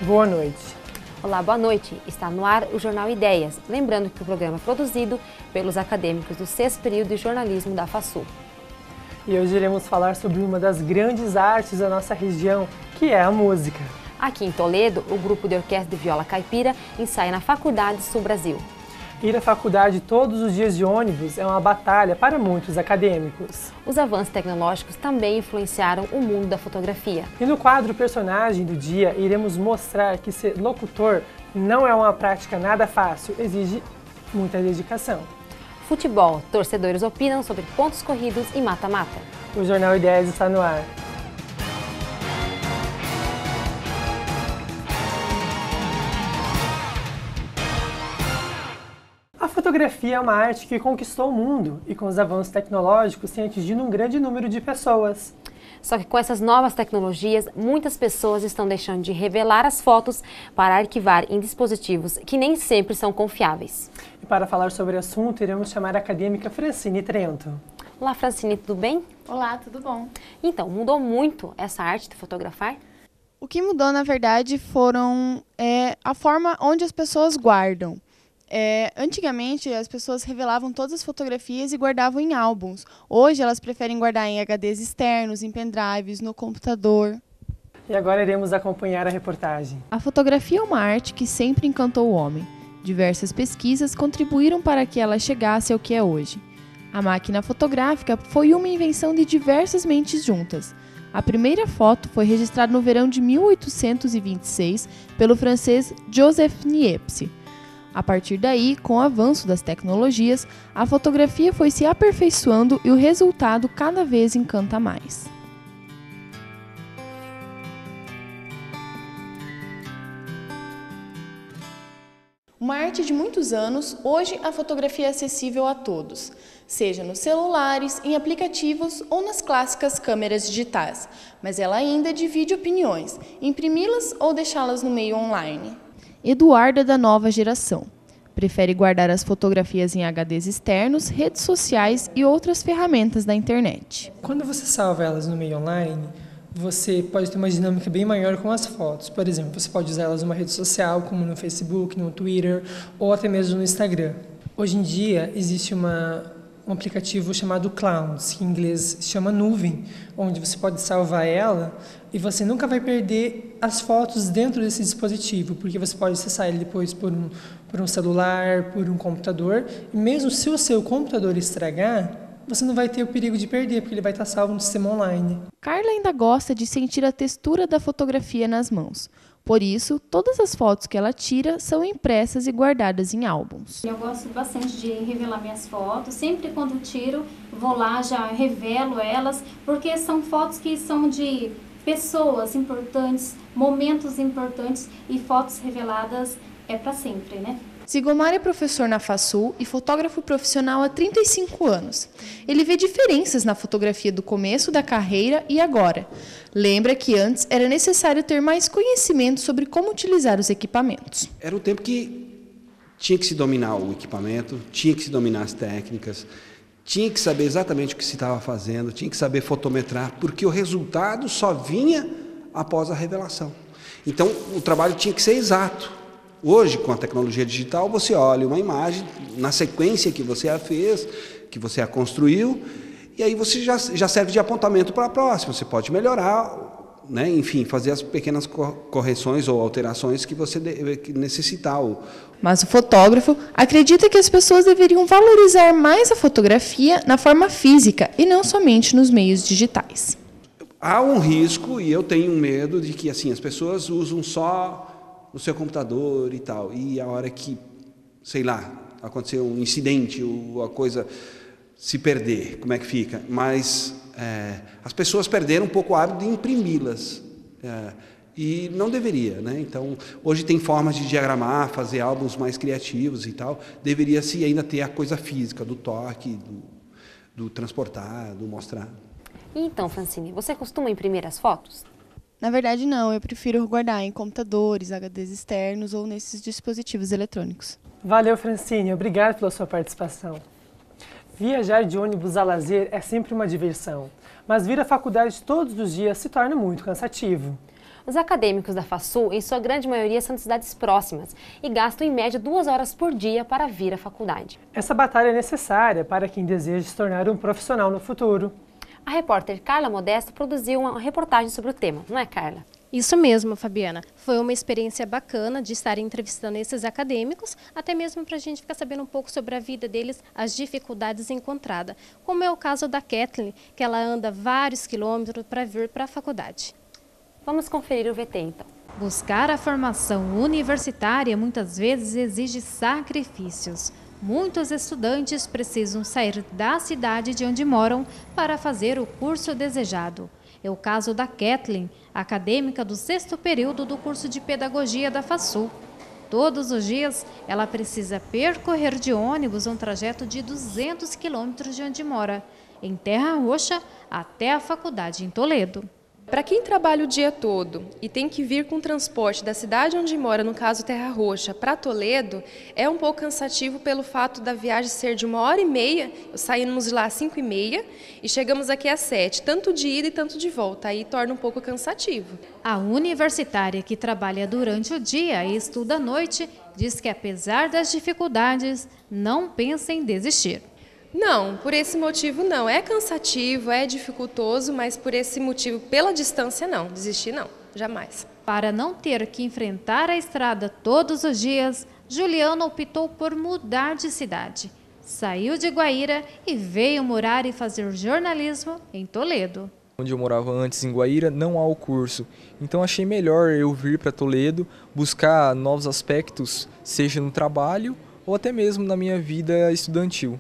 Boa noite. Olá, boa noite. Está no ar o Jornal Ideias. Lembrando que o programa é produzido pelos acadêmicos do 6º período de jornalismo da FASU. E hoje iremos falar sobre uma das grandes artes da nossa região, que é a música. Aqui em Toledo, o grupo de orquestra de viola caipira ensaia na Faculdade Sul Brasil. Ir à faculdade todos os dias de ônibus é uma batalha para muitos acadêmicos. Os avanços tecnológicos também influenciaram o mundo da fotografia. E no quadro Personagem do Dia, iremos mostrar que ser locutor não é uma prática nada fácil, exige muita dedicação. Futebol, torcedores opinam sobre pontos corridos e mata-mata. O Jornal Ideias está no ar. A fotografia é uma arte que conquistou o mundo e com os avanços tecnológicos tem atingido um grande número de pessoas. Só que com essas novas tecnologias, muitas pessoas estão deixando de revelar as fotos para arquivar em dispositivos que nem sempre são confiáveis. E para falar sobre o assunto, iremos chamar a acadêmica Francine Trento. Olá, Francine, tudo bem? Olá, tudo bom? Então, mudou muito essa arte de fotografar? O que mudou, na verdade, foram a forma onde as pessoas guardam. Antigamente, as pessoas revelavam todas as fotografias e guardavam em álbuns. Hoje, elas preferem guardar em HDs externos, em pendrives, no computador. E agora iremos acompanhar a reportagem. A fotografia é uma arte que sempre encantou o homem. Diversas pesquisas contribuíram para que ela chegasse ao que é hoje. A máquina fotográfica foi uma invenção de diversas mentes juntas. A primeira foto foi registrada no verão de 1826 pelo francês Joseph Niepce. A partir daí, com o avanço das tecnologias, a fotografia foi se aperfeiçoando e o resultado cada vez encanta mais. Uma arte de muitos anos, hoje a fotografia é acessível a todos, seja nos celulares, em aplicativos ou nas clássicas câmeras digitais, mas ela ainda divide opiniões, imprimi-las ou deixá-las no meio online. Eduardo é da nova geração. Prefere guardar as fotografias em HDs externos, redes sociais e outras ferramentas da internet. Quando você salva elas no meio online, você pode ter uma dinâmica bem maior com as fotos. Por exemplo, você pode usar elas numa rede social, como no Facebook, no Twitter ou até mesmo no Instagram. Hoje em dia, existe um aplicativo chamado Clouds, que em inglês se chama nuvem, onde você pode salvar ela e você nunca vai perder as fotos dentro desse dispositivo, porque você pode acessar ele depois por um celular, por um computador, e mesmo se o seu computador estragar, você não vai ter o perigo de perder, porque ele vai estar salvo no sistema online. Carla ainda gosta de sentir a textura da fotografia nas mãos. Por isso, todas as fotos que ela tira são impressas e guardadas em álbuns. Eu gosto bastante de revelar minhas fotos. Sempre quando tiro, vou lá, já revelo elas, porque são fotos que são de pessoas importantes, momentos importantes, e fotos reveladas é para sempre, né? Sigomar é professor na FASU e fotógrafo profissional há 35 anos. Ele vê diferenças na fotografia do começo da carreira e agora. Lembra que antes era necessário ter mais conhecimento sobre como utilizar os equipamentos. Era o tempo que tinha que se dominar o equipamento, tinha que se dominar as técnicas, tinha que saber exatamente o que se estava fazendo, tinha que saber fotometrar, porque o resultado só vinha após a revelação. Então, o trabalho tinha que ser exato. Hoje, com a tecnologia digital, você olha uma imagem na sequência que você a fez, que você a construiu, e aí você já serve de apontamento para a próxima. Você pode melhorar, né? Enfim, fazer as pequenas correções ou alterações que você necessitar. Mas o fotógrafo acredita que as pessoas deveriam valorizar mais a fotografia na forma física e não somente nos meios digitais. Há um risco, e eu tenho medo, de que assim, as pessoas usam só no seu computador e tal, e a hora que, sei lá, aconteceu um incidente ou a coisa se perder, como é que fica? Mas as pessoas perderam um pouco o hábito de imprimi-las, e não deveria, né? Então, hoje tem formas de diagramar, fazer álbuns mais criativos e tal, deveria-se ainda ter a coisa física, do toque, do transportar, do mostrar. Então, Francine, você costuma imprimir as fotos? Na verdade, não. Eu prefiro guardar em computadores, HDs externos ou nesses dispositivos eletrônicos. Valeu, Francine. Obrigado pela sua participação. Viajar de ônibus a lazer é sempre uma diversão, mas vir à faculdade todos os dias se torna muito cansativo. Os acadêmicos da FASU, em sua grande maioria, são de cidades próximas e gastam em média 2 horas por dia para vir à faculdade. Essa batalha é necessária para quem deseja se tornar um profissional no futuro. A repórter Carla Modesto produziu uma reportagem sobre o tema, não é, Carla? Isso mesmo, Fabiana. Foi uma experiência bacana de estar entrevistando esses acadêmicos, até mesmo para a gente ficar sabendo um pouco sobre a vida deles, as dificuldades encontradas. Como é o caso da Kathleen, que ela anda vários quilômetros para vir para a faculdade. Vamos conferir o VT, então. Buscar a formação universitária muitas vezes exige sacrifícios. Muitos estudantes precisam sair da cidade de onde moram para fazer o curso desejado. É o caso da Kathleen, acadêmica do 6º período do curso de Pedagogia da FASU. Todos os dias, ela precisa percorrer de ônibus um trajeto de 200 quilômetros de onde mora, em Terra Roxa, até a faculdade em Toledo. Para quem trabalha o dia todo e tem que vir com transporte da cidade onde mora, no caso Terra Roxa, para Toledo, é um pouco cansativo pelo fato da viagem ser de 1h30, saímos de lá às 5h30 e chegamos aqui às 7h, tanto de ida e tanto de volta, aí torna um pouco cansativo. A universitária que trabalha durante o dia e estuda à noite diz que, apesar das dificuldades, não pensa em desistir. Não, por esse motivo não. É cansativo, é dificultoso, mas por esse motivo, pela distância, não. Desistir não, jamais. Para não ter que enfrentar a estrada todos os dias, Juliana optou por mudar de cidade. Saiu de Guaíra e veio morar e fazer jornalismo em Toledo. Onde eu morava antes, em Guaíra, não há o curso. Então achei melhor eu vir para Toledo, buscar novos aspectos, seja no trabalho ou até mesmo na minha vida estudantil.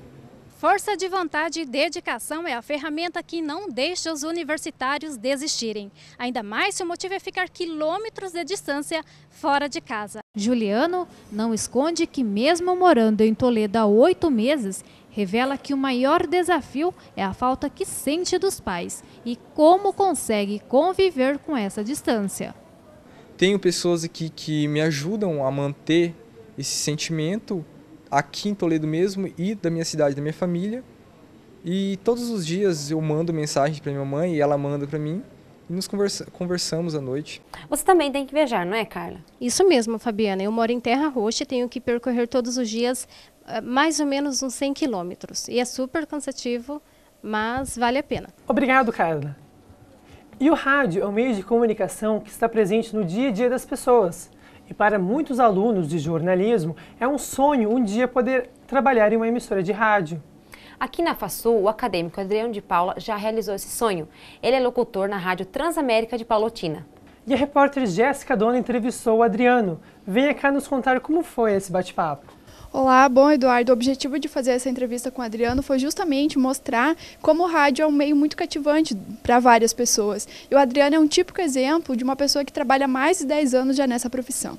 Força de vontade e dedicação é a ferramenta que não deixa os universitários desistirem. Ainda mais se o motivo é ficar quilômetros de distância fora de casa. Juliano não esconde que, mesmo morando em Toledo há 8 meses, revela que o maior desafio é a falta que sente dos pais e como consegue conviver com essa distância. Tenho pessoas aqui que me ajudam a manter esse sentimento aqui em Toledo mesmo e da minha cidade, da minha família. E todos os dias eu mando mensagem para minha mãe e ela manda para mim e nos conversamos à noite. Você também tem que viajar, não é, Carla? Isso mesmo, Fabiana. Eu moro em Terra Roxa e tenho que percorrer todos os dias mais ou menos uns 100 quilômetros. E é super cansativo, mas vale a pena. Obrigado, Carla. E o rádio é um meio de comunicação que está presente no dia a dia das pessoas. E para muitos alunos de jornalismo, é um sonho um dia poder trabalhar em uma emissora de rádio. Aqui na FASU, o acadêmico Adriano de Paula já realizou esse sonho. Ele é locutor na Rádio Transamérica de Palotina. E a repórter Jéssica Dona entrevistou o Adriano. Venha cá nos contar como foi esse bate-papo. Olá, bom, Eduardo. O objetivo de fazer essa entrevista com o Adriano foi justamente mostrar como o rádio é um meio muito cativante para várias pessoas. E o Adriano é um típico exemplo de uma pessoa que trabalha mais de 10 anos já nessa profissão.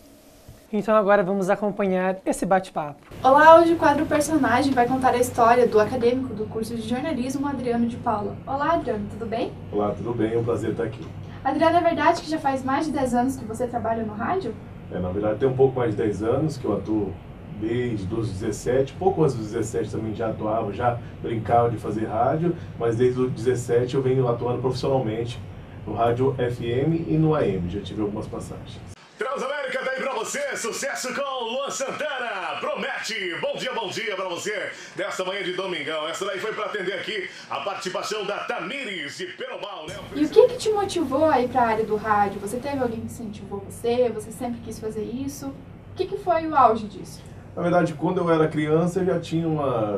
Então agora vamos acompanhar esse bate-papo. Olá, hoje o quadro Personagem vai contar a história do acadêmico do curso de jornalismo, Adriano de Paula. Olá, Adriano, tudo bem? Olá, tudo bem? É um prazer estar aqui. Adriano, é verdade que já faz mais de 10 anos que você trabalha no rádio? Na verdade tem um pouco mais de 10 anos que eu atuo desde os 17, pouco antes dos 17 também já atuava, já brincava de fazer rádio, mas desde os 17 eu venho atuando profissionalmente no rádio FM e no AM, já tive algumas passagens. Transamérica tá aí pra você, sucesso com Luan Santana, promete, bom dia pra você, desta manhã de domingão, essa daí foi pra atender aqui a participação da Tamires de Perobal, né? E o que te motivou a ir pra área do rádio? Você teve alguém que incentivou você? Você sempre quis fazer isso? O que foi o auge disso? Na verdade, quando eu era criança, eu já tinha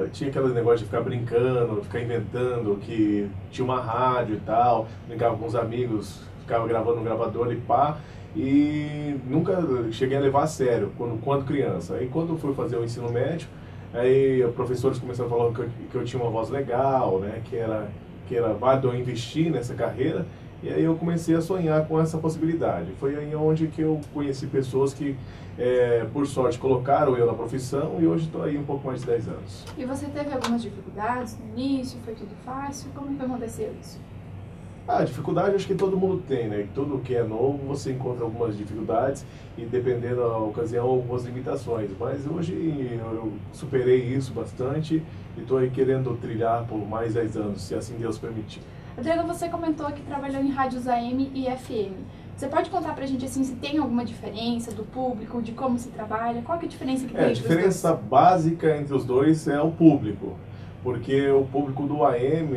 aquele negócio de ficar brincando, ficar inventando que tinha uma rádio e tal, brincava com os amigos, ficava gravando no gravador e pá, e nunca cheguei a levar a sério quando criança. Aí quando eu fui fazer o ensino médio, aí os professores começaram a falar que eu tinha uma voz legal, né, que era válido eu investir nessa carreira, e aí eu comecei a sonhar com essa possibilidade. Foi aí onde que eu conheci pessoas que, por sorte, colocaram eu na profissão e hoje estou aí um pouco mais de 10 anos. E você teve algumas dificuldades no início? Foi tudo fácil? Como que aconteceu isso? A dificuldade acho que todo mundo tem, né? Tudo que é novo você encontra algumas dificuldades e dependendo da ocasião algumas limitações. Mas hoje eu superei isso bastante e estou aí querendo trilhar por mais 10 anos, se assim Deus permitir. Adriano, você comentou que trabalhou em rádios AM e FM. Você pode contar pra gente assim, se tem alguma diferença do público, de como se trabalha? Qual que é a diferença que tem? A diferença básica entre os dois é o público, porque o público do AM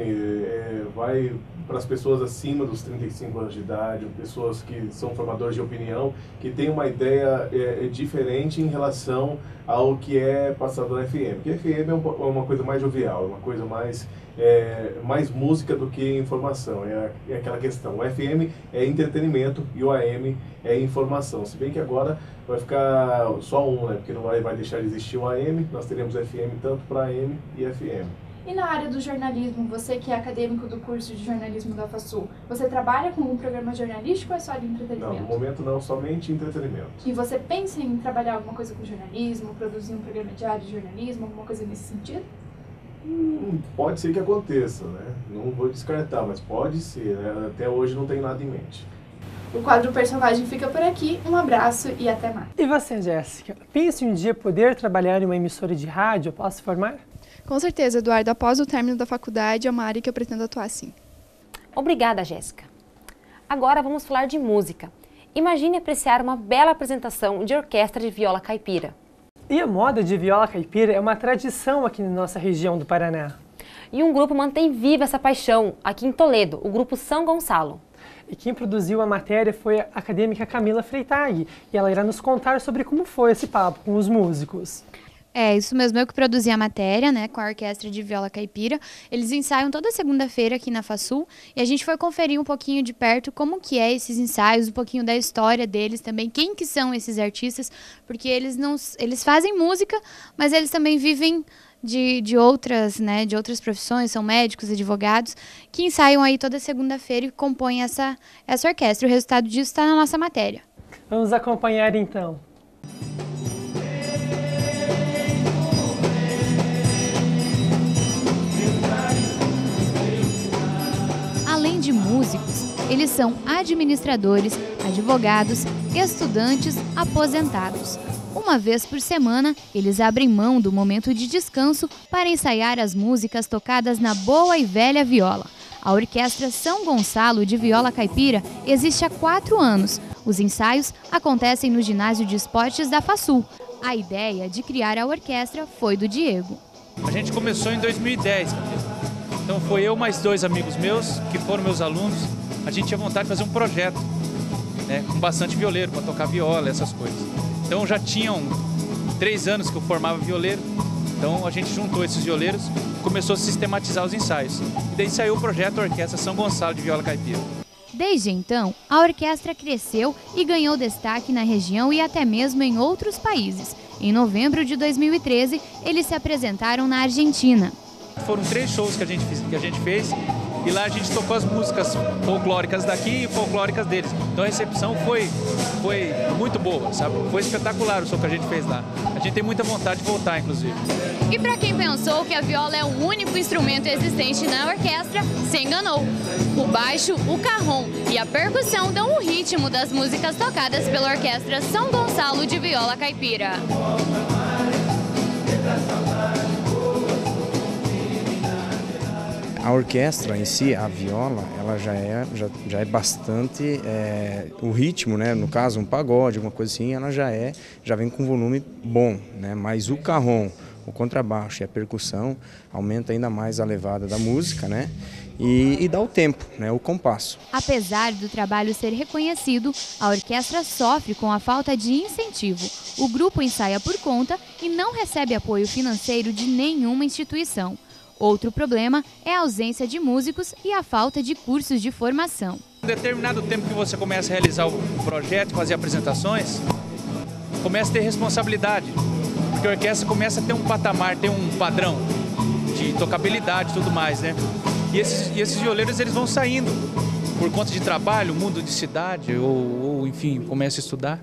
vai para as pessoas acima dos 35 anos de idade, pessoas que são formadores de opinião, que têm uma ideia diferente em relação ao que é passado na FM. Porque a FM é uma coisa mais jovial, uma coisa mais música do que informação. É aquela questão. O FM é entretenimento e o AM é informação. Se bem que agora vai ficar só um, né? Porque não vai deixar de existir o AM, nós teremos FM tanto para AM e FM. E na área do jornalismo, você que é acadêmico do curso de jornalismo da FASU, você trabalha com um programa jornalístico ou é só de entretenimento? Não, no momento não, somente entretenimento. E você pensa em trabalhar alguma coisa com jornalismo, produzir um programa diário de jornalismo, alguma coisa nesse sentido? Pode ser que aconteça, né? Não vou descartar, mas pode ser, né? Até hoje não tem nada em mente. O quadro Personagem fica por aqui, um abraço e até mais. E você, Jéssica, pensa em um dia poder trabalhar em uma emissora de rádio após se formar? Com certeza, Eduardo. Após o término da faculdade, é uma área que eu pretendo atuar sim. Obrigada, Jéssica. Agora vamos falar de música. Imagine apreciar uma bela apresentação de orquestra de viola caipira. E a moda de viola caipira é uma tradição aqui na nossa região do Paraná. E um grupo mantém viva essa paixão aqui em Toledo, o grupo São Gonçalo. E quem produziu a matéria foi a acadêmica Camila Freitag, e ela irá nos contar sobre como foi esse papo com os músicos. É, isso mesmo, eu que produzi a matéria, né, com a Orquestra de Viola Caipira. Eles ensaiam toda segunda-feira aqui na FASU e a gente foi conferir um pouquinho de perto como que é esses ensaios, um pouquinho da história deles também, quem que são esses artistas, porque eles fazem música, mas eles também vivem de outras profissões, são médicos, advogados, que ensaiam aí toda segunda-feira e compõem essa orquestra. O resultado disso está na nossa matéria. Vamos acompanhar então. Além de músicos, eles são administradores, advogados, estudantes, aposentados. Uma vez por semana, eles abrem mão do momento de descanso para ensaiar as músicas tocadas na boa e velha viola. A Orquestra São Gonçalo de Viola Caipira existe há 4 anos. Os ensaios acontecem no ginásio de esportes da FASU. A ideia de criar a orquestra foi do Diego. A gente começou em 2010. Então foi eu mais 2 amigos meus, que foram meus alunos. A gente tinha vontade de fazer um projeto, né, com bastante violeiro, para tocar viola, essas coisas. Então já tinham 3 anos que eu formava violeiro. Então a gente juntou esses violeiros e começou a sistematizar os ensaios. E daí saiu o projeto Orquestra São Gonçalo de Viola Caipira. Desde então, a orquestra cresceu e ganhou destaque na região e até mesmo em outros países. Em novembro de 2013, eles se apresentaram na Argentina. Foram 3 shows que a gente fez e lá a gente tocou as músicas folclóricas daqui e folclóricas deles. Então a recepção foi muito boa, sabe? Foi espetacular o show que a gente fez lá. A gente tem muita vontade de voltar, inclusive. E para quem pensou que a viola é o único instrumento existente na orquestra, se enganou. O baixo, o carrom e a percussão dão o ritmo das músicas tocadas pela Orquestra São Gonçalo de Viola Caipira. A orquestra em si, a viola, ela já é bastante, o ritmo, né, no caso um pagode, alguma coisa assim, ela já vem com volume bom, né, mas o carrom, o contrabaixo e a percussão aumenta ainda mais a levada da música, né, e dá o tempo, né, o compasso. Apesar do trabalho ser reconhecido, a orquestra sofre com a falta de incentivo. O grupo ensaia por conta e não recebe apoio financeiro de nenhuma instituição. Outro problema é a ausência de músicos e a falta de cursos de formação. Em determinado tempo que você começa a realizar o projeto, fazer apresentações, começa a ter responsabilidade, porque a orquestra começa a ter um patamar, ter um padrão de tocabilidade e tudo mais, né? E esses violeiros eles vão saindo por conta de trabalho, mundo de cidade ou enfim, começa a estudar.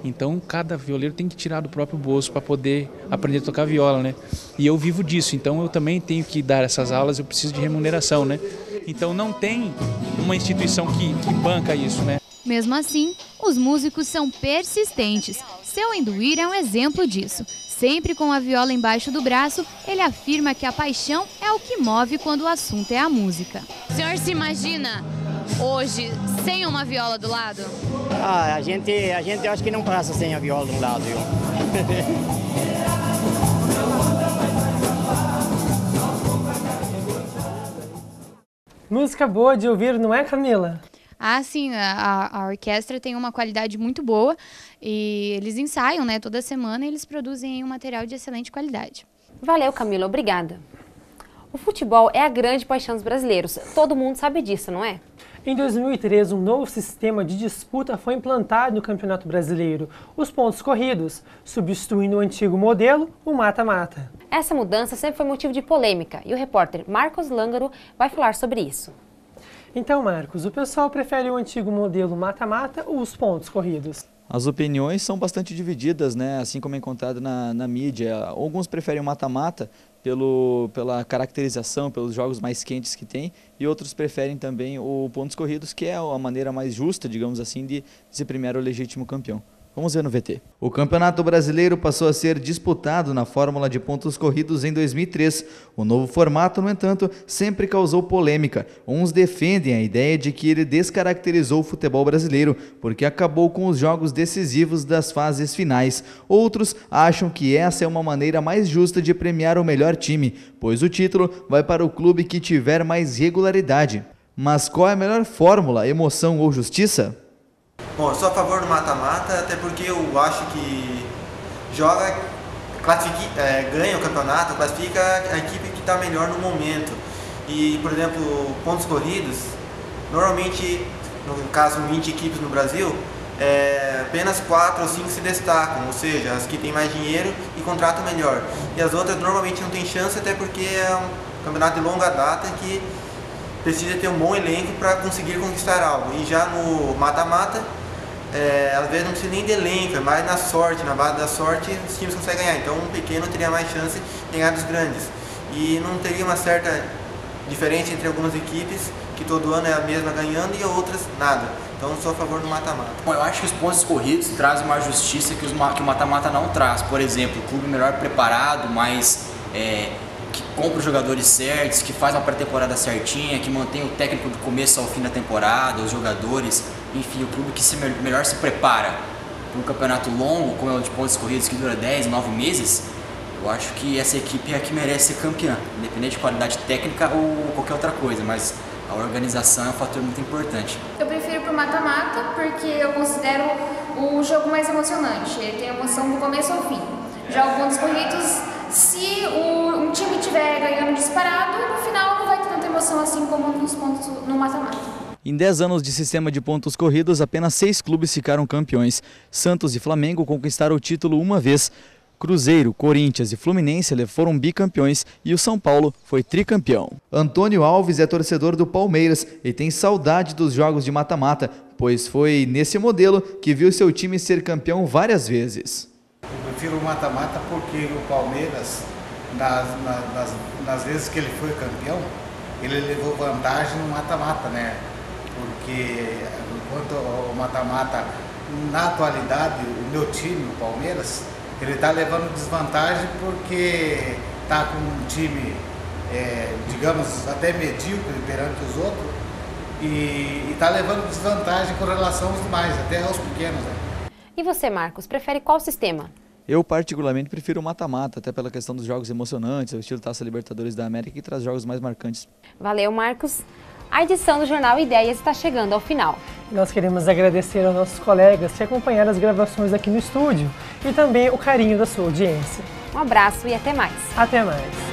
Então, cada violeiro tem que tirar do próprio bolso para poder aprender a tocar viola, né? E eu vivo disso, então eu também tenho que dar essas aulas, eu preciso de remuneração, né? Então não tem uma instituição que banca isso, né? Mesmo assim, os músicos são persistentes. Seu Enduir é um exemplo disso. Sempre com a viola embaixo do braço, ele afirma que a paixão é o que move quando o assunto é a música. O senhor se imagina hoje sem uma viola do lado? A gente acha que não passa sem a viola de um lado, viu? Música boa de ouvir, não é, Camila? Ah, sim, a orquestra tem uma qualidade muito boa e eles ensaiam, né, toda semana e eles produzem um material de excelente qualidade. Valeu, Camila, obrigada. O futebol é a grande paixão dos brasileiros, todo mundo sabe disso, não é? Em 2013, um novo sistema de disputa foi implantado no Campeonato Brasileiro, os pontos corridos, substituindo o antigo modelo, o mata-mata. Essa mudança sempre foi motivo de polêmica e o repórter Marcos Langaro vai falar sobre isso. Então, Marcos, o pessoal prefere o antigo modelo mata-mata ou os pontos corridos? As opiniões são bastante divididas, né? Assim como é encontrado na mídia. Alguns preferem o mata-mata pela caracterização, pelos jogos mais quentes que tem, e outros preferem também o pontos corridos, que é a maneira mais justa, digamos assim, de se premiar o legítimo campeão. Vamos ver no VT. O Campeonato Brasileiro passou a ser disputado na fórmula de pontos corridos em 2003. O novo formato, no entanto, sempre causou polêmica. Uns defendem a ideia de que ele descaracterizou o futebol brasileiro, porque acabou com os jogos decisivos das fases finais. Outros acham que essa é uma maneira mais justa de premiar o melhor time, pois o título vai para o clube que tiver mais regularidade. Mas qual é a melhor fórmula, emoção ou justiça? Bom, eu sou a favor do mata-mata, até porque eu acho que ganha o campeonato, classifica a equipe que está melhor no momento. E, por exemplo, pontos corridos, normalmente, no caso 20 equipes no Brasil, apenas 4 ou 5 se destacam, ou seja, as que têm mais dinheiro e contratam melhor. E as outras normalmente não têm chance, até porque é um campeonato de longa data que precisa ter um bom elenco para conseguir conquistar algo. E já no mata-mata, às vezes não precisa nem de elenco, é mais na sorte, na base da sorte os times conseguem ganhar. Então um pequeno teria mais chance de ganhar dos grandes. E não teria uma certa diferença entre algumas equipes, que todo ano é a mesma ganhando e outras nada. Então eu sou a favor do mata-mata. Bom, eu acho que os pontos corridos trazem uma justiça que o mata-mata não traz. Por exemplo, o clube melhor preparado, mais... que compra os jogadores certos, que faz uma pré-temporada certinha, que mantém o técnico do começo ao fim da temporada, os jogadores, enfim, o clube que melhor se prepara para um campeonato longo, como é o de pontos corridos, que dura 10, 9 meses, eu acho que essa equipe é a que merece ser campeã, independente de qualidade técnica ou qualquer outra coisa, mas a organização é um fator muito importante. Eu prefiro pro mata-mata porque eu considero o jogo mais emocionante, ele tem emoção do começo ao fim. Já os pontos corridos, se um time estiver ganhando disparado, no final não vai ter tanta emoção assim como nos pontos no mata-mata. Em 10 anos de sistema de pontos corridos, apenas 6 clubes ficaram campeões. Santos e Flamengo conquistaram o título uma vez. Cruzeiro, Corinthians e Fluminense foram bicampeões e o São Paulo foi tricampeão. Antônio Alves é torcedor do Palmeiras e tem saudade dos jogos de mata-mata, pois foi nesse modelo que viu seu time ser campeão várias vezes. Eu prefiro o mata-mata porque o Palmeiras, nas vezes que ele foi campeão, ele levou vantagem no mata-mata, né? Porque enquanto o mata-mata, na atualidade, o meu time, o Palmeiras, ele está levando desvantagem porque está com um time, digamos, até medíocre perante os outros e está levando desvantagem com relação aos demais, até aos pequenos, né? E você, Marcos, prefere qual sistema? Eu particularmente prefiro o mata-mata, até pela questão dos jogos emocionantes, o estilo Taça Libertadores da América, que traz jogos mais marcantes. Valeu, Marcos. A edição do Jornal Ideias está chegando ao final. Nós queremos agradecer aos nossos colegas que acompanharam as gravações aqui no estúdio e também o carinho da sua audiência. Um abraço e até mais. Até mais.